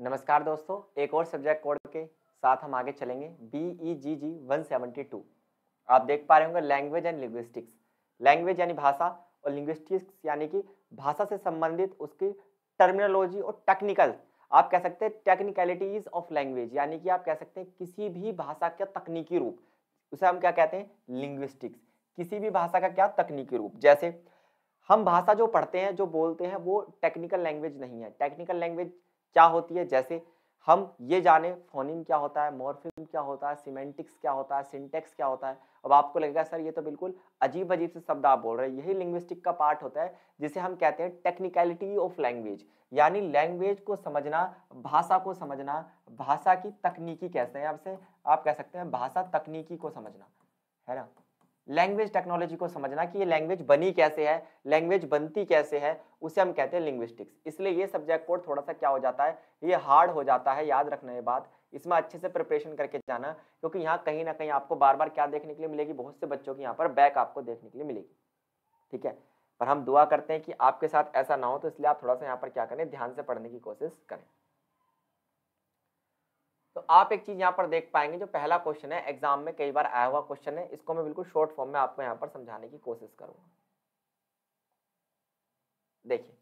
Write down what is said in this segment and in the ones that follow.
नमस्कार दोस्तों, एक और सब्जेक्ट कोड के साथ हम आगे चलेंगे। BEGG 172। आप देख पा रहे होंगे लैंग्वेज एंड लिंग्विस्टिक्स। लैंग्वेज यानी भाषा और लिंग्विस्टिक्स यानी कि भाषा से संबंधित उसकी टर्मिनोलॉजी और टेक्निकल, आप कह सकते हैं टेक्निकलिटीज ऑफ लैंग्वेज, यानी कि आप कह सकते हैं किसी भी भाषा का तकनीकी रूप, उसे हम क्या कहते हैं, लिंग्विस्टिक्स। किसी भी भाषा का क्या तकनीकी रूप, जैसे हम भाषा जो पढ़ते हैं, जो बोलते हैं, वो टेक्निकल लैंग्वेज नहीं है। टेक्निकल लैंग्वेज क्या होती है, जैसे हम ये जाने फोनीम क्या होता है, मॉर्फिम क्या होता है, सिमेंटिक्स क्या होता है, सिंटेक्स क्या होता है। अब आपको लगेगा सर ये तो बिल्कुल अजीब अजीब से शब्द आप बोल रहे हैं। यही लिंग्विस्टिक का पार्ट होता है जिसे हम कहते हैं टेक्निकलिटी ऑफ लैंग्वेज, यानी लैंग्वेज को समझना, भाषा को समझना, भाषा की तकनीकी कैसे है, आपसे आप कह सकते हैं भाषा तकनीकी को समझना, है ना। लैंग्वेज टेक्नोलॉजी को समझना कि ये लैंग्वेज बनी कैसे है, लैंग्वेज बनती कैसे है, उसे हम कहते हैं लिंग्विस्टिक्स। इसलिए ये सब्जेक्ट कोड थोड़ा सा क्या हो जाता है, ये हार्ड हो जाता है। याद रखना ये बात, इसमें अच्छे से प्रिपरेशन करके जाना, क्योंकि यहाँ कहीं ना कहीं आपको बार बार क्या देखने के लिए मिलेगी, बहुत से बच्चों की यहाँ पर बैक आपको देखने के लिए मिलेगी, ठीक है। पर हम दुआ करते हैं कि आपके साथ ऐसा ना हो, तो इसलिए आप थोड़ा सा यहाँ पर क्या करें, ध्यान से पढ़ने की कोशिश करें। तो आप एक चीज यहाँ पर देख पाएंगे, जो पहला क्वेश्चन है एग्जाम में कई बार आया हुआ क्वेश्चन है, इसको मैं बिल्कुल शॉर्ट फॉर्म में आपको यहाँ पर समझाने की कोशिश करूंगा। देखिए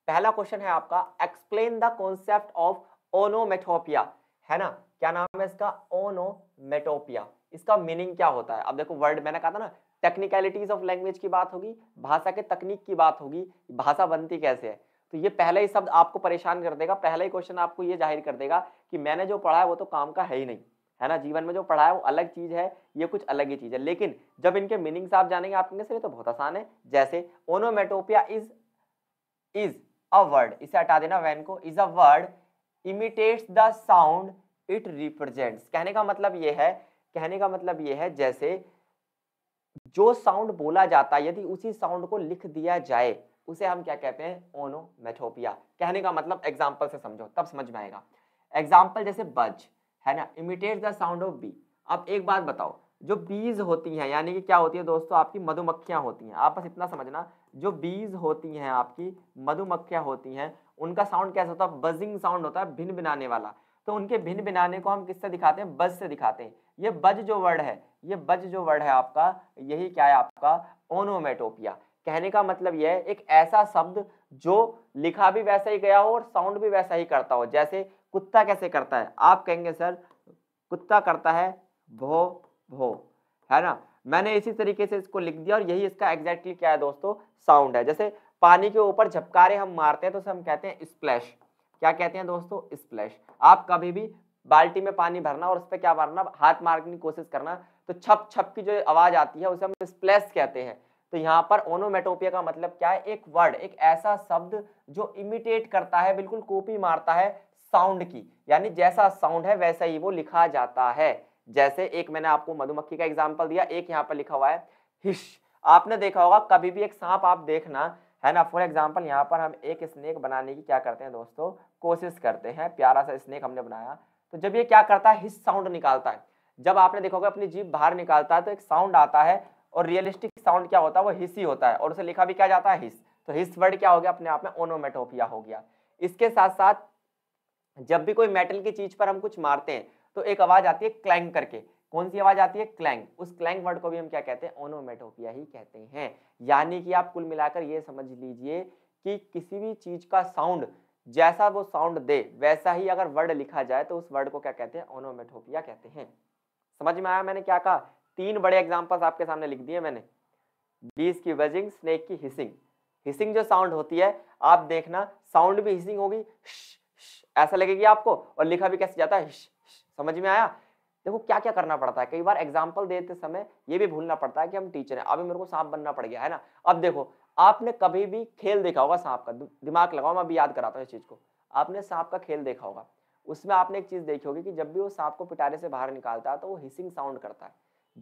पहला क्वेश्चन है आपका, explain the concept of onomatopoeia, है ना। क्या नाम है इसका, ओनोमेटोपिया। इसका मीनिंग क्या होता है। अब देखो वर्ड मैंने कहा था ना, टेक्निकलिटीज ऑफ लैंग्वेज की बात होगी, भाषा के तकनीक की बात होगी, भाषा बनती कैसे है। तो ये पहला ही शब्द आपको परेशान कर देगा, पहला ही क्वेश्चन आपको ये जाहिर कर देगा कि मैंने जो पढ़ा है वो तो काम का है ही नहीं, है ना। जीवन में जो पढ़ा है वो अलग चीज है, ये कुछ अलग ही चीज है। लेकिन जब इनके मीनिंग्स आप जानेंगे, आप कहेंगे सर ये तो बहुत आसान है। जैसे ओनोमेटोपिया इज अ वर्ड, इसे हटा देना वैन को, is a word imitates the sound it represents. कहने का मतलब ये है, कहने का मतलब ये है जैसे जो साउंड बोला जाता है, यदि उसी साउंड को लिख दिया जाए, उसे हम क्या कहते हैं, ओनोमेटोपिया। कहने का मतलब एग्जांपल से समझो तब समझ में आएगा। एग्जांपल जैसे बज, है ना, imitate the sound of bee. अब एक बात बताओ, जो बीज होती हैं, यानी कि क्या होती है दोस्तों, आपकी मधुमक्खियां होती हैं। आप बस इतना समझना, जो बीज होती हैं आपकी मधुमक्खियां होती हैं, उनका साउंड कैसा होता है, बजिंग साउंड होता है, भिन भिनाने वाला। तो उनके भिन भिनाने को हम किससे दिखाते हैं, बज से दिखाते हैं। ये बज जो वर्ड है, ये बज जो वर्ड है आपका, यही क्या है आपका, ओनोमेटोपिया। कहने का मतलब यह है एक ऐसा शब्द जो लिखा भी वैसा ही गया हो और साउंड भी वैसा ही करता हो। जैसे कुत्ता कैसे करता है, आप कहेंगे सर कुत्ता करता है भो भो, है ना। मैंने इसी तरीके से इसको लिख दिया और यही इसका एग्जैक्टली क्या है दोस्तों, साउंड है। जैसे पानी के ऊपर झपकारे हम मारते हैं तो उसे हम कहते हैं स्प्लैश। क्या कहते हैं दोस्तों, स्प्लैश। आप कभी भी बाल्टी में पानी भरना और उस पर क्या मारना, हाथ मारने की कोशिश करना, तो छप छप की जो आवाज आती है उसे हम स्प्लैश कहते हैं। तो यहाँ पर ओनोमेटोपिया का मतलब क्या है, एक वर्ड, एक ऐसा शब्द जो इमिटेट करता है, बिल्कुल कॉपी मारता है साउंड की, यानी जैसा साउंड है वैसा ही वो लिखा जाता है। जैसे एक मैंने आपको मधुमक्खी का एग्जांपल दिया, एक यहाँ पर लिखा हुआ है हिश। आपने देखा होगा कभी भी एक सांप आप देखना, है ना। फॉर एग्जांपल यहाँ पर हम एक स्नेक बनाने की क्या करते हैं दोस्तों, कोशिश करते हैं, प्यारा सा स्नेक हमने बनाया। तो जब ये क्या करता है, हिस साउंड निकालता है। जब आपने देखा होगा अपनी जीभ बाहर निकालता है तो एक साउंड आता है, और रियलिस्टिक साउंड क्या होता है, वो हिस ही होता है, और उसे लिखा भी क्या जाता है, हिस। तो हिस वर्ड क्या हो गया, अपने आप में ओनोमेटोपिया हो गया। इसके साथ साथ जब भी कोई मेटल की चीज पर हम कुछ मारते हैं तो एक आवाज आती है क्लैंग करके। कौन सी आवाज आती है, क्लैंग। उस क्लैंग वर्ड को भी हम क्या कहते हैं, ओनोमेटोपिया ही कहते हैं। यानी कि आप कुल मिलाकर ये समझ लीजिए कि किसी भी चीज का साउंड जैसा वो साउंड दे वैसा ही अगर वर्ड लिखा जाए तो उस वर्ड को क्या कहते हैं, ओनोमेटोपिया कहते हैं। समझ में आया मैंने क्या कहा, तीन बड़े एग्जांपल्स आपके सामने लिख दिए मैंने। बीज की बजिंग, स्नेक की हिसिंग। हिसिंग जो साउंड होती है, आप देखना साउंड भी हिसिंग होगी, ऐसा लगेगी आपको, और लिखा भी कैसे जाता है, समझ में आया। देखो क्या क्या करना पड़ता है, कई बार एग्जाम्पल देते समय ये भी भूलना पड़ता है कि हम टीचर हैं। अभी मेरे को सांप बनना पड़ गया, है ना। अब देखो आपने कभी भी खेल देखा होगा सांप का, दिमाग लगाओ, मैं अभी याद कराता हूँ इस चीज को। आपने सांप का खेल देखा होगा, उसमें आपने एक चीज देखी होगी कि जब भी वो सांप को पिटारे से बाहर निकालता है तो वो हिसिंग साउंड करता है।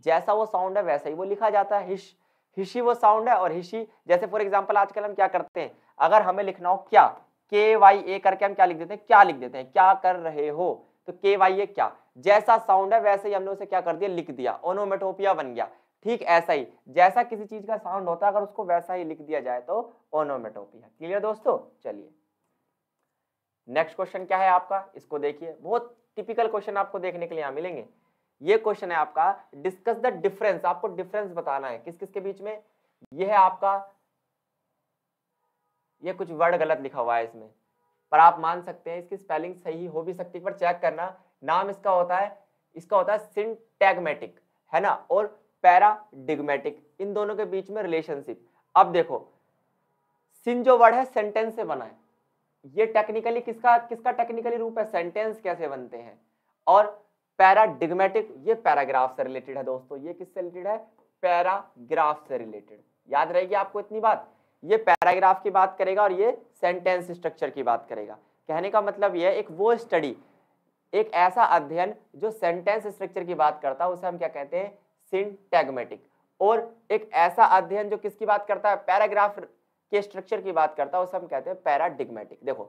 जैसा वो साउंड है वैसा ही वो लिखा जाता है, हिश। हिशी वो साउंड है, और हिशी जैसे फॉर एग्जाम्पल आजकल हम क्या करते हैं, अगर हमें लिखना हो क्या, KYA करके हम क्या लिख देते हैं, क्या लिख देते हैं, क्या कर रहे हो। तो KYA क्या, जैसा साउंड है वैसे ही हमने उसे क्या कर दिया, लिख दिया, ओनोमेटोपिया बन गया। ठीक ऐसा ही जैसा किसी चीज का साउंड होता है अगर उसको वैसा ही लिख दिया जाए तो ओनोमेटोपिया। क्लियर दोस्तों, चलिए नेक्स्ट क्वेश्चन क्या है आपका, इसको देखिए, बहुत टिपिकल क्वेश्चन आपको देखने के लिए यहाँ मिलेंगे। ये क्वेश्चन है आपका डिस्कस द डिफरेंस, आपको डिफरेंस बताना है किस किस के बीच में। ये है आपका, ये कुछ वर्ड गलत लिखा हुआ है इसमें, पर आप मान सकते हैं इसकी स्पेलिंग सही हो भी सकती है, पर चेक करना। नाम इसका होता है सिंटैगमेटिक, है ना, और पैराडिग्मेटिक, इन दोनों के बीच में रिलेशनशिप। अब देखो, सिन जो वर्ड है सेंटेंस से बना है, ये टेक्निकली किसका किसका टेक्निकली रूप है, सेंटेंस कैसे बनते हैं। और पैराडिग्मेटिक ये पैराग्राफ से रिलेटेड है दोस्तों, ये किससे रिलेटेड है, पैराग्राफ से रिलेटेड। याद रहेगी आपको इतनी बात, ये पैराग्राफ की बात करेगा और ये सेंटेंस स्ट्रक्चर की बात करेगा। कहने का मतलब ये है एक वो स्टडी, एक ऐसा अध्ययन जो सेंटेंस स्ट्रक्चर की बात करता है उसे हम क्या कहते हैं, सिंटैगमेटिक। और एक ऐसा अध्ययन जो किसकी बात करता है, पैराग्राफ के स्ट्रक्चर की बात करता है उसे हम कहते हैं पैराडिग्मेटिक। देखो,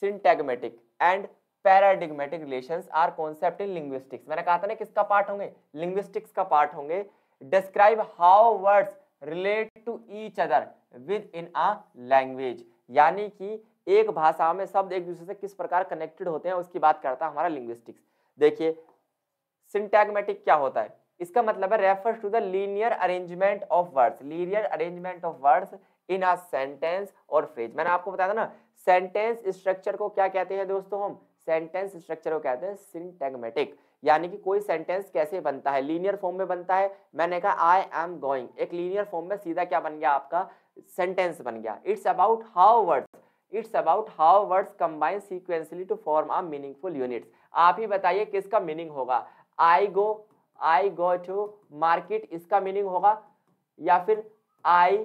syntagmatic and paradigmatic relations are concept in linguistics. मैंने कहा था ना किसका पार्ट होंगे, लिंग्विस्टिक्स का पार्ट होंगे। Describe how words relate to each other within a language, यानी कि एक भाषा में शब्द एक दूसरे से किस प्रकार कनेक्टेड होते हैं उसकी बात करता है हमारा लिंग्विस्टिक्स। देखिए, सिंटैगमेटिक क्या होता है, इसका मतलब है refers to the linear arrangement of words, linear arrangement of words in a sentence और फ्रेज। मैंने आपको बताया था ना, सेंटेंस स्ट्रक्चर को क्या कहते हैं दोस्तों, हम सेंटेंस स्ट्रक्चर को कहते हैं सिंटैगमेटिक, यानी कि कोई सेंटेंस कैसे बनता है, लीनियर फॉर्म में बनता है। मैंने कहा आई एम गोइंग, एक लीनियर फॉर्म में सीधा क्या बन गया, आपका सेंटेंस बन गया। It's about how words combine sequentially to form a meaningful units. आप ही बताइए किसका मीनिंग होगा, आई गो टू मार्केट, इसका मीनिंग होगा, या फिर आई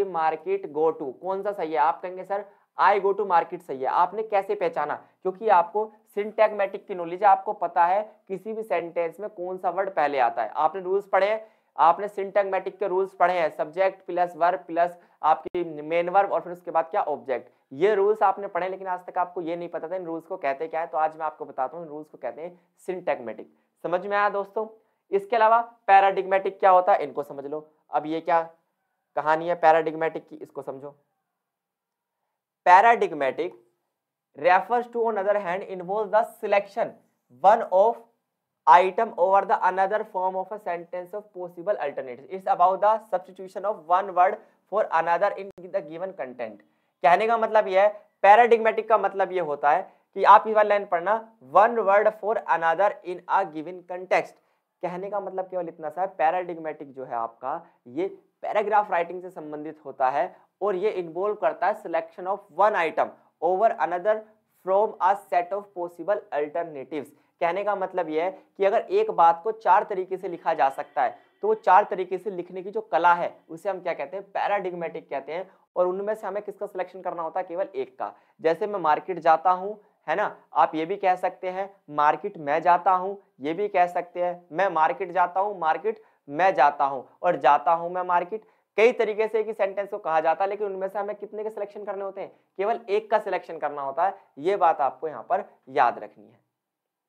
मार्केट गो टू, कौन सा सही है। आप कहेंगे sir I go to market सही है। आपने कैसे पहचाना, क्योंकि आपको सिंटैगमेटिक की नॉलेज है, आपको पता है किसी भी सेंटेंस में कौन सा वर्ड पहले आता है। आपने रूल्स पढ़े हैं, आपने सिंटैगमेटिक के रूल्स पढ़े हैं, सब्जेक्ट प्लस वर्ब प्लस आपकी मेन वर्ब और फिर उसके बाद क्या, ऑब्जेक्ट। ये रूल्स आपने पढ़े, लेकिन आज तक आपको ये नहीं पता था इन रूल्स को कहते क्या है। तो आज मैं आपको बताता हूँ इन रूल्स को कहते हैं सिंटैगमेटिक। समझ में आया दोस्तों। इसके अलावा पैराडिग्मेटिक क्या होता है, इनको समझ लो। अब ये क्या कहानी है पैराडिग्मेटिक की, इसको समझो। पैराडिग्मेटिक refers to on other hand involves the selection one of item over the another form of a sentence of possible alternatives. It's about the substitution of one word for another in the given content. कहने का मतलब यह है, पैराडिग्मेटिक का मतलब यह होता है कि आप ये वाली लाइन पढ़ना, one word for another in a given context। कहने का मतलब केवल इतना सा है, पैराडिग्मेटिक जो है आपका ये पैराग्राफ राइटिंग से संबंधित होता है और ये इन्वॉल्व करता है selection of one item over another from a set of possible alternatives. कहने का मतलब यह है कि अगर एक बात को चार तरीके से लिखा जा सकता है तो वो चार तरीके से लिखने की जो कला है उसे हम क्या कहते हैं, पैराडिग्मेटिक कहते हैं। और उनमें से हमें किसका सिलेक्शन करना होता है, केवल एक का। जैसे मैं मार्केट जाता हूं, है ना, आप ये भी कह सकते हैं मार्केट मैं जाता हूं, ये भी कह सकते हैं मैं मार्केट जाता हूं, मार्केट मैं जाता हूं, और जाता हूं मैं मार्केट। कई तरीके से कि सेंटेंस को कहा जाता है, लेकिन उनमें से हमें कितने के सिलेक्शन करने होते हैं, केवल एक का सिलेक्शन करना होता है। ये बात आपको यहाँ पर याद रखनी है।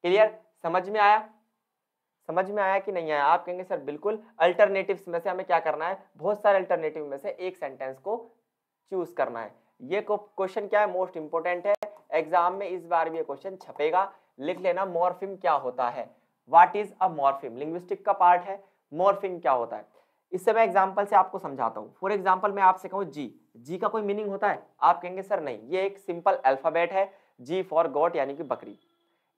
क्लियर, समझ में आया, समझ में आया कि नहीं आया। आप कहेंगे सर बिल्कुल, अल्टरनेटिव्स में से हमें क्या करना है, बहुत सारे अल्टरनेटिव में से एक सेंटेंस को चूज करना है। ये क्वेश्चन क्या है, मोस्ट इंपोर्टेंट है, एग्जाम में इस बार भी ये क्वेश्चन छपेगा। लिख लेना, मॉर्फिम क्या होता है, what is a morpheme, linguistic का पार्ट है। मॉर्फिम क्या होता है, इससे मैं एग्जांपल से आपको समझाता हूँ। फॉर एग्जांपल मैं आपसे कहूँ जी का कोई मीनिंग होता है, आप कहेंगे सर नहीं, ये एक सिंपल अल्फाबेट है, जी फॉर गॉट यानी कि बकरी।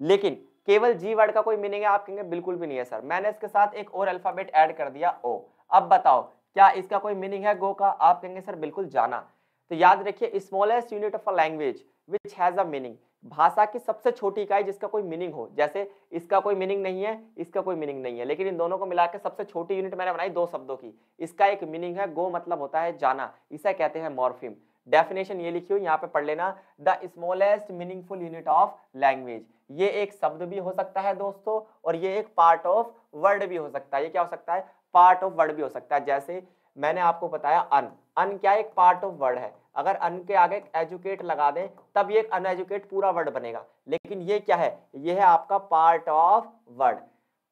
लेकिन केवल जी वर्ड का कोई मीनिंग है, आप कहेंगे बिल्कुल भी नहीं है सर, मैंने इसके साथ एक और अल्फाबेट ऐड कर दिया ओ। अब बताओ क्या इसका कोई मीनिंग है गो का, आप कहेंगे सर बिल्कुल जाना। तो याद रखिए, smallest unit of a language which has a meaning, भाषा की सबसे छोटी इकाई जिसका कोई मीनिंग हो। जैसे इसका कोई मीनिंग नहीं है, इसका कोई मीनिंग नहीं है, लेकिन इन दोनों को मिलाकर सबसे छोटी यूनिट मैंने बनाई दो शब्दों की। इसका एक मीनिंग है, गो मतलब होता है जाना, इसे कहते हैं मॉर्फिम। डेफिनेशन ये लिखी हो, यहाँ पे पढ़ लेना, the smallest meaningful unit of language. ये एक शब्द भी हो सकता है दोस्तों, और ये एक पार्ट ऑफ वर्ड भी हो सकता है। ये क्या हो सकता है, पार्ट ऑफ वर्ड भी हो सकता है। जैसे मैंने आपको बताया अन क्या एक पार्ट ऑफ वर्ड है, अगर अन के आगे एजुकेट लगा दें तब ये अनएजुकेट पूरा वर्ड बनेगा। लेकिन ये क्या है, ये है आपका part of word.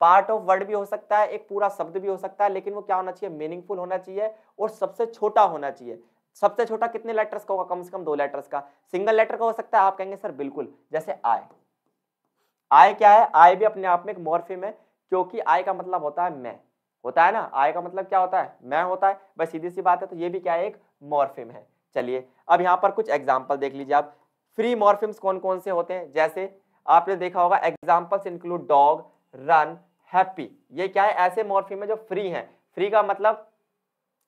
Part of word भी हो सकता है, एक पूरा शब्द भी हो सकता है, लेकिन वो क्या होना चाहिए, मीनिंगफुल होना चाहिए और सबसे छोटा होना चाहिए। सबसे छोटा कितने लेटर्स का होगा? कम से कम 2 लेटर्स का। सिंगल लेटर का हो सकता है? आप कहेंगे सर बिल्कुल, जैसे आई। आई क्या है? आई भी अपने आप में एक मॉर्फिम है, क्योंकि आई का मतलब होता है मैं, होता है ना? आई का मतलब क्या होता है? मैं होता है, बस सीधी सी बात है। तो ये भी क्या है? एक मॉर्फिम है। चलिए अब यहाँ पर कुछ एग्जाम्पल देख लीजिए आप। फ्री मॉर्फिम्स कौन कौन से होते हैं? जैसे आपने देखा होगा examples include dog, run, happy. ये क्या है? ऐसे मॉर्फिम है जो फ्री है। फ्री का मतलब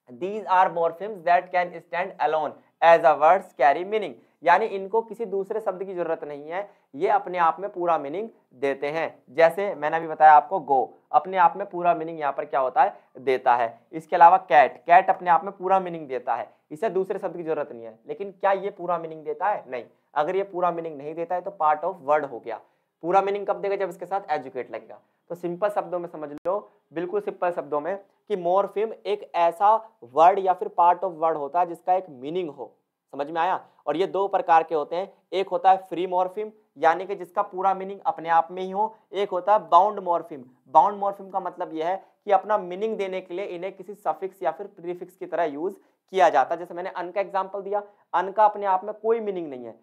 these are morphemes that can stand alone as a words carry meaning, यानी इनको किसी दूसरे शब्द की जरूरत नहीं है, ये अपने आप में पूरा मीनिंग देते हैं। जैसे मैंने अभी बताया आपको गो, अपने आप में पूरा मीनिंग यहाँ पर क्या होता है? देता है। इसके अलावा कैट, कैट अपने आप में पूरा मीनिंग देता है, इसे दूसरे शब्द की जरूरत नहीं है। लेकिन क्या ये पूरा मीनिंग देता है? नहीं। अगर ये पूरा मीनिंग नहीं देता है तो पार्ट ऑफ वर्ड हो गया। पूरा मीनिंग कब देगा? जब इसके साथ एजुकेट लगेगा। तो सिंपल शब्दों में समझ लो, बिल्कुल सिंपल शब्दों में, कि मॉर्फिम एक ऐसा वर्ड या फिर पार्ट ऑफ वर्ड होता है जिसका एक मीनिंग हो। समझ में आया? और ये दो प्रकार के होते हैं, एक होता है फ्री मॉर्फिम, यानी कि जिसका पूरा मीनिंग अपने आप में ही हो। एक होता है बाउंड मॉर्फिम। बाउंड मॉर्फिम का मतलब यह है कि अपना मीनिंग देने के लिए इन्हें किसी सफिक्स या फिर प्रीफिक्स की तरह यूज किया जाता है। जैसे मैंने अन का एग्जाम्पल दिया, अन का अपने आप में कोई मीनिंग नहीं है।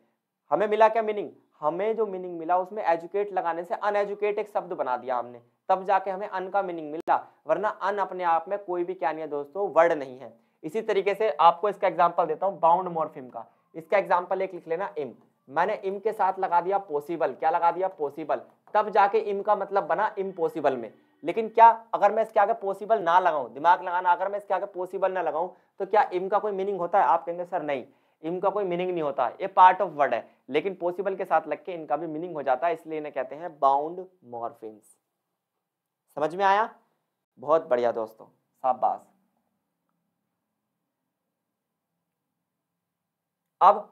हमें मिला क्या मीनिंग? हमें जो मीनिंग मिला उसमें एजुकेट लगाने से अनएजुकेट एक शब्द बना दिया हमने, तब जाके हमें अन का मीनिंग मिला, वरना अन अपने आप में कोई भी क्या नहीं है दोस्तों? वर्ड नहीं है। इसी तरीके से आपको इसका एग्जांपल देता हूं बाउंड मॉर्फिम का। इसका एग्जांपल एक लिख लेना, इम। मैंने इम के साथ लगा दिया पॉसिबल। क्या लगा दिया? पॉसिबल। तब जाके इम का मतलब बना इम्पॉसिबल में। लेकिन क्या अगर मैं इसके आगे पॉसिबल ना लगाऊं, दिमाग लगाना, अगर मैं इसके आगे पॉसिबल ना लगाऊं तो क्या इम का कोई मीनिंग होता है? आप कहेंगे सर नहीं, इम का कोई मीनिंग नहीं होता, ये पार्ट ऑफ वर्ड है। लेकिन पॉसिबल के साथ लग के इनका भी मीनिंग हो जाता है, इसलिए इन्हें कहते हैं बाउंड मॉर्फिम्स। समझ में आया? बहुत बढ़िया दोस्तों, शाबाश। अब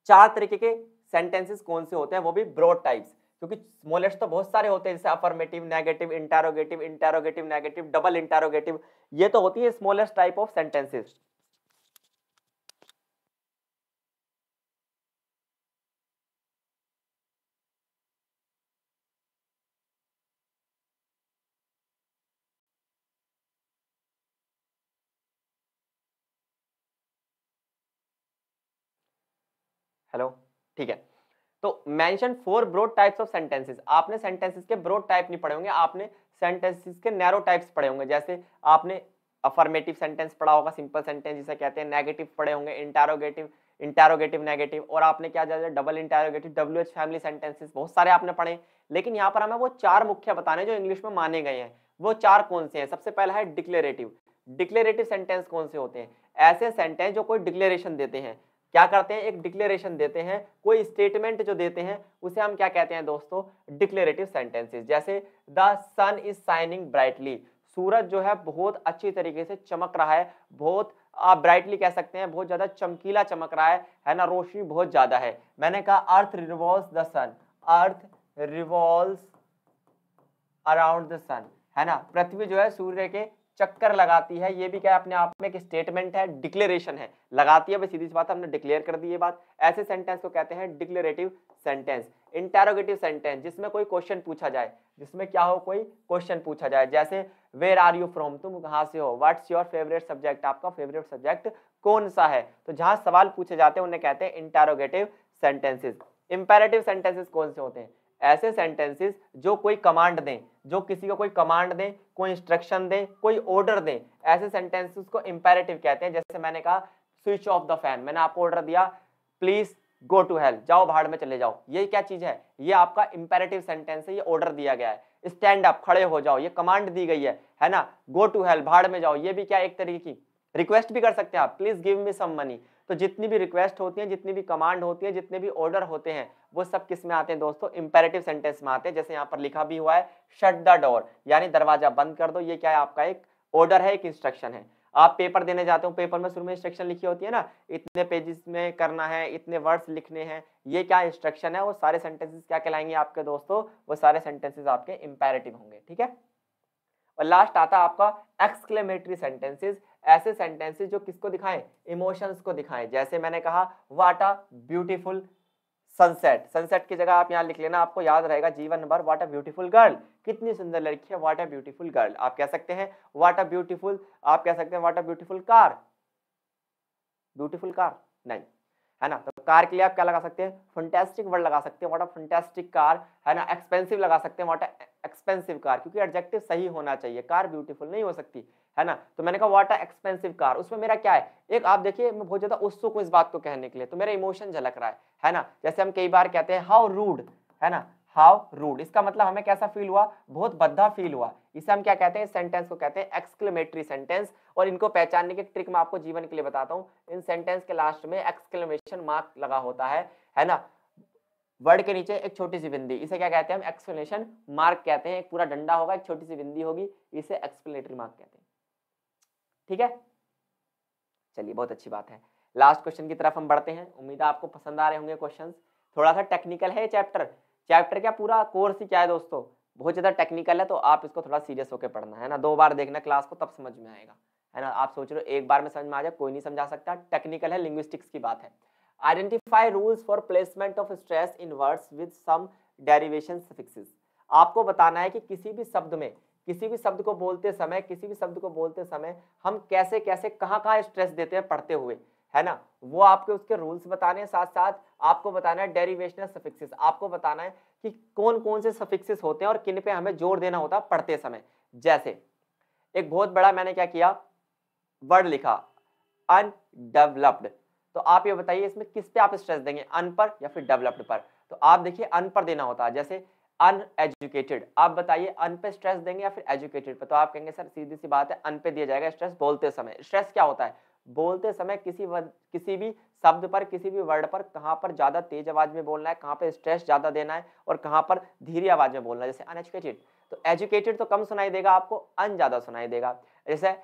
4 तरीके के सेंटेंसेस कौन से होते हैं, वो भी ब्रॉड टाइप्स, क्योंकि स्मॉलेस्ट तो बहुत सारे होते हैं, जैसे affirmative, negative, interrogative, interrogative negative, double interrogative. ये तो होती है smallest type of sentences. Hello, ठीक है। तो mention 4 broad types of sentences. आपने सेंटेंसेस के ब्रॉड टाइप नहीं पढ़े होंगे, आपने सेंटेंसेस के नैरो टाइप्स पढ़े होंगे। जैसे आपने अफर्मेटिव सेंटेंस पढ़ा होगा, सिंपल सेंटेंस जिसे कहते हैं, नेगेटिव पढ़े होंगे, इंटरोगेटिव, इंटरोगेटिव नेगेटिव, और आपने क्या जाना, double interrogative, WH family sentences, बहुत सारे आपने पढ़े। लेकिन यहाँ पर हमें वो 4 मुख्य बताने जो इंग्लिश में माने गए हैं। वो 4 कौन से हैं? सबसे पहला है डिक्लेरेटिव। डिक्लेरेटिव सेंटेंस कौन से होते हैं? ऐसे सेंटेंस जो कोई डिक्लेरेशन देते हैं। क्या करते हैं? एक डिक्लेरेशन देते हैं, कोई स्टेटमेंट जो देते हैं, उसे हम क्या कहते हैं दोस्तों? Declarative sentences. जैसे the sun is shining brightly, सूरज जो है बहुत अच्छी तरीके से चमक रहा है, बहुत आप ब्राइटली कह सकते हैं, बहुत ज्यादा चमकीला चमक रहा है ना, रोशनी बहुत ज्यादा है। मैंने कहा earth revolves the sun, earth revolves around the sun, है ना, पृथ्वी जो है सूर्य के चक्कर लगाती है। ये भी क्या है? अपने आप में एक स्टेटमेंट है, डिक्लेरेशन है, लगाती है, बस सीधी सी बात, हमने डिक्लेयर कर दी ये बात। ऐसे सेंटेंस को कहते हैं डिक्लेरेटिव सेंटेंस। इंटरोगेटिव सेंटेंस, जिसमें कोई क्वेश्चन पूछा जाए, जिसमें क्या हो, कोई क्वेश्चन पूछा जाए। जैसे वेयर आर यू फ्रॉम, तुम कहां से हो, व्हाट्स योर फेवरेट सब्जेक्ट, आपका फेवरेट सब्जेक्ट कौन सा है। तो जहां सवाल पूछे जाते हैं उन्हें कहते हैं इंटरोगेटिव सेंटेंसेस। इंपेरेटिव सेंटेंसेस कौन से होते हैं? ऐसे सेंटेंसेस जो कोई कमांड दें, जो किसी को कोई कमांड दें, कोई इंस्ट्रक्शन दें, कोई ऑर्डर दें, ऐसे सेंटेंसेस को इंपेरेटिव कहते हैं। जैसे मैंने कहा स्विच ऑफ द फैन, मैंने आपको ऑर्डर दिया प्लीज गो टू हेल, जाओ भाड़ में चले जाओ, ये क्या चीज है? ये आपका इंपेरेटिव सेंटेंस है, ये ऑर्डर दिया गया है। स्टैंड अप, खड़े हो जाओ, ये कमांड दी गई है ना। गो टू हेल, भाड़ में जाओ, ये भी क्या एक तरीके की रिक्वेस्ट भी कर सकते हैं आप, please give me some money. तो जितनी भी रिक्वेस्ट होती है, जितनी भी कमांड होती है, जितने भी ऑर्डर होते हैं, वो सब किस में आते हैं दोस्तों? इंपेरेटिव सेंटेंस में आते हैं। जैसे यहाँ पर लिखा भी हुआ है शट द डोर, यानी दरवाजा बंद कर दो, ये क्या है? आपका एक ऑर्डर है, एक इंस्ट्रक्शन है। आप पेपर देने जाते हो, पेपर में शुरू में इंस्ट्रक्शन लिखी होती है ना, इतने पेजेस में करना है, इतने वर्ड्स लिखने हैं, ये क्या इंस्ट्रक्शन है? वो सारे सेंटेंसेस क्या कहलाएंगे आपके दोस्तों? वो सारे सेंटेंसेस आपके इंपेरेटिव होंगे, ठीक है। और लास्ट आता है आपका एक्सक्लेमेटरी सेंटेंसेस। ऐसे सेंटेंसेस जो किसको दिखाएं? इमोशंस को दिखाएं। जैसे मैंने कहा what a beautiful sunset, sunset की जगह आप यहाँ लिख लेना, आपको याद रहेगा जीवन number, what a beautiful girl, कितनी सुंदर लड़की है, व्हाट अ ब्यूटीफुल गर्ल। आप कह सकते हैं व्हाट अ ब्यूटीफुल, आप कह सकते हैं what a beautiful car, beautiful car नहीं, है ना। तो कार के लिए आप क्या लगा सकते हैं, फंटास्टिक वर्ड लगा सकते हैं, व्हाट अ फंटास्टिक कार, है ना। एक्सपेंसिव लगा सकते हैं, व्हाट अ एक्सपेंसिव कार, क्योंकि एडजेक्टिव सही होना चाहिए, कार ब्यूटीफुल नहीं हो सकती, है ना। तो मैंने कहा व्हाट अ एक्सपेंसिव कार, उसमें मेरा क्या है, एक आप देखिए मैं बहुत ज्यादा उत्सुक हूं इस बात को कहने के लिए, तो मेरा इमोशन झलक रहा है ना। जैसे हम कई बार कहते हैं हाउ रूड, है ना, हाउ रूड, इसका मतलब हमें कैसा फील हुआ, बहुत भद्दा फील हुआ। इसे हम क्या कहते हैं, सेंटेंस को कहते हैं एक्सक्लेमेटरी सेंटेंस। और इनको पहचानने की ट्रिक मैं आपको जीवन के लिए बताता हूं। इन सेंटेंस के लास्ट में एक्सक्लेमेशन मार्क लगा होता है ना। वर्ड के नीचे एक छोटी सी बिंदी, इसे क्या कहते हैं हम, एक्सक्लेमेशन मार्क कहते हैं। एक पूरा डंडा होगा, एक छोटी सी बिंदी होगी, इसे एक्सक्लेमेटरी मार्क कहते हैं। ठीक है, चलिए बहुत अच्छी बात है। लास्ट क्वेश्चन की तरफ हम बढ़ते हैं। उम्मीद है आपको पसंद आ रहे होंगे क्वेश्चंस। थोड़ा सा टेक्निकल है चैप्टर, चैप्टर क्या पूरा कोर्स ही क्या है दोस्तों, बहुत ज्यादा टेक्निकल है, तो आप इसको थोड़ा सीरियस होकर पढ़ना, है ना। 2 बार देखना क्लास को, तब समझ में आएगा, है ना। आप सोच रहे हो एक बार में समझ में आ जाए, कोई नहीं समझा सकता, टेक्निकल है, लिंग्विस्टिक्स की बात है। Identify rules for placement of stress in words with some derivation suffixes. आपको बताना है कि किसी भी शब्द में, किसी भी शब्द को बोलते समय, किसी भी शब्द को बोलते समय हम कैसे कैसे कहाँ कहाँ स्ट्रेस देते हैं पढ़ते हुए, है ना। वो आपके उसके रूल्स बताने हैं, साथ साथ आपको बताना है डेरिवेशनल सफिक्सेस, आपको बताना है कि कौन कौन से सफिक्सेस होते हैं और किन पे हमें जोर देना होता है पढ़ते समय। जैसे एक बहुत बड़ा मैंने क्या किया, वर्ड लिखा अनडेवलप्ड, तो आप ये बताइए इसमें किस पे आप स्ट्रेस देंगे, अन पर या फिर डेवलप्ड पर। तो आप देखिए अन पर देना होता है। जैसे अनएजुकेटेड, आप बताइए अन पे स्ट्रेस देंगे या फिर एजुकेटेड पे। तो आप कहेंगे सर सीधी सी बात है, अन पे दिया जाएगा स्ट्रेस बोलते समय। स्ट्रेस क्या होता है, बोलते समय किसी भी शब्द पर, किसी भी वर्ड पर कहां पर ज्यादा तेज आवाज में बोलना है, कहां पर स्ट्रेस ज्यादा देना है और कहां पर धीरे आवाज में बोलना है। जैसे अनएजुकेटेड, तो एजुकेटेड तो कम सुनाई देगा आपको, अन ज्यादा सुनाई देगा। जैसे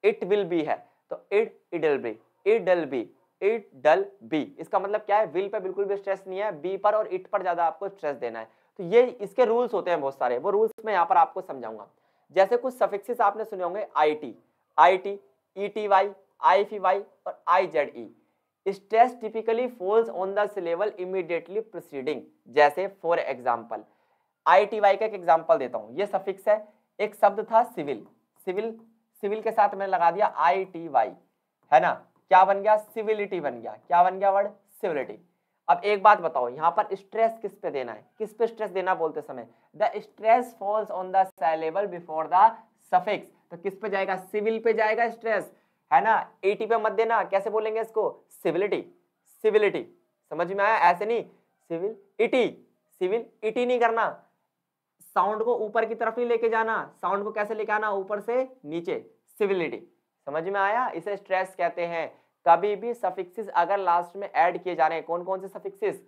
इट विल बी है, तो idle be, idle be, idle be, इसका मतलब क्या है, विल पे बिल्कुल भी स्ट्रेस नहीं है, बी पर और इट पर ज्यादा आपको स्ट्रेस देना है। तो ये इसके रूल्स होते हैं बहुत सारे, वो रूल्स मैं यहाँ पर आपको समझाऊंगा। जैसे कुछ सफिक्सेस आपने सुने होंगे, आईटी, आईटी, ईटीवाई, आईफीवाई और IZE. Stress typically falls on the syllable immediately preceding. जैसे फॉर एग्जांपल आईटीवाई का एक एग्जांपल देता हूं, ये सफिक्स है, एक शब्द था सिविल, सिविल, सिविल के साथ मैंने लगा दिया आईटीवाई, है ना, क्या बन गया, सिविलिटी बन गया। क्या बन गया वर्ड, सिविलिटी। अब एक बात बताओ, यहाँ पर स्ट्रेस किस पे देना है, किस पे स्ट्रेस देना बोलते समय, the stress false on the syllable before the suffix. तो किस पे जाएगा, सिविल पे जाएगा स्ट्रेस, है ना। एटी पे मत देना, कैसे बोलेंगे इसको, सिविलिटी, सिविलिटी। समझ में आया, ऐसे नहीं सिविल इटी, सिविल इटी नहीं करना, साउंड को ऊपर की तरफ नहीं लेके जाना, साउंड को कैसे लेके आना, ऊपर से नीचे, सिविलिटी। समझ में आया, इसे स्ट्रेस कहते हैं। कभी भी सफिक्सेस अगर लास्ट में ऐड किए जा रहे हैं, कौन कौन से सफिक्सेस,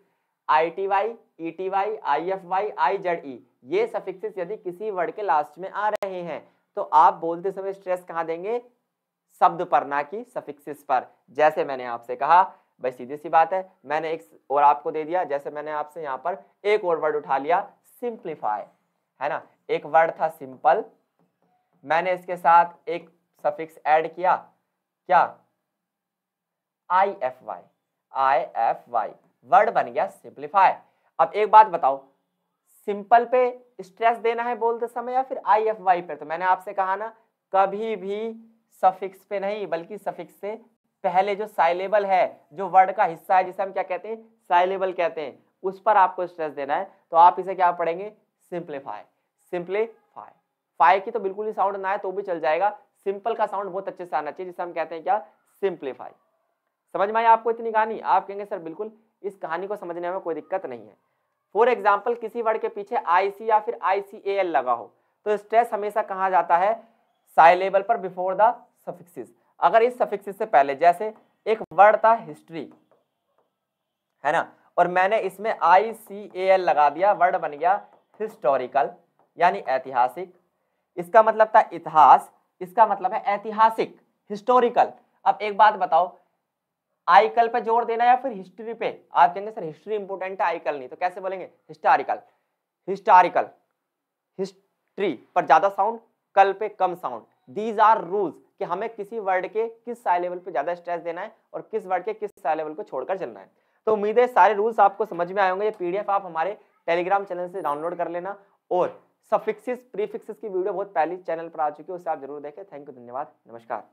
आईटीवाई, ईटीवाई, आईएफवाई, आईजेडई, ये सफिक्सेस यदि किसी वर्ड के लास्ट में आ रहे हैं तो आप बोलते समय स्ट्रेस कहां देंगे, शब्द पर, ना कि सफिक्सेस पर। जैसे मैंने आपसे कहा, भाई सीधी सी बात है, मैंने एक और आपको दे दिया, जैसे मैंने आपसे यहाँ पर एक और वर्ड उठा लिया, सिंप्लीफाई, है ना। एक वर्ड था सिंपल, मैंने इसके साथ एक सफिक्स ऐड किया, क्या, आईएफवाई, आईएफवाई, वर्ड बन गया सिंप्लीफाई। अब एक बात बताओ, सिंपल पे स्ट्रेस देना है बोलते समय या फिर आईएफवाई पे। तो मैंने आपसे कहा ना, कभी भी सफिक्स पे नहीं, बल्कि सफिक्स से पहले जो साइलेबल है, जो वर्ड का हिस्सा है, जिसे हम क्या कहते हैं, साइलेबल कहते हैं, उस पर आपको स्ट्रेस देना है। तो आप इसे क्या पढ़ेंगे, सिंप्लीफाई, सिंप्लीफाई। फाई की तो बिल्कुल ही साउंड ना है तो भी चल जाएगा, सिंपल का साउंड बहुत अच्छे से आना चाहिए, जिसे हम कहते हैं क्या, सिंप्लीफाई। समझ में आया आपको इतनी कहानी, आप कहेंगे सर बिल्कुल इस कहानी को समझने में कोई दिक्कत नहीं है। फॉर एग्जाम्पल किसी वर्ड के पीछे आईसी या फिर आईसीएल लगा हो तो स्ट्रेस हमेशा कहा जाता है, साइलेबल पर बिफोर द सफिक्सेस। अगर इस सफिक्सेस से पहले, जैसे एक वर्ड था हिस्ट्री, है ना, और मैंने इसमें आईसीएल लगा दिया, वर्ड बन गया हिस्टोरिकल, यानी ऐतिहासिक। इसका मतलब था इतिहास, इसका मतलब है ऐतिहासिक, हिस्टोरिकल। अब एक बात बताओ, आईकल पे जोर देना या फिर हिस्ट्री पे। आप कहेंगे सर हिस्ट्री इंपोर्टेंट है, आईकल नहीं, तो कैसे बोलेंगे, हिस्टोरिकल, हिस्टोरिकल, हिस्ट्री पर ज्यादा साउंड, कल पे कम साउंड। दीज आर रूल्स कि हमें किसी वर्ड के किस साइलेबल पे ज्यादा स्ट्रेस देना है और किस वर्ड के किस साइलेबल को छोड़कर चलना है। तो उम्मीद है सारे रूल्स आपको समझ में आए होंगे। ये पीडीएफ आप हमारे टेलीग्राम चैनल से डाउनलोड कर लेना, और सफिक्सेस प्रीफिक्सेस की वीडियो बहुत पहले चैनल पर आ चुकी है, उसे आप जरूर देखें। थैंक यू, धन्यवाद, नमस्कार।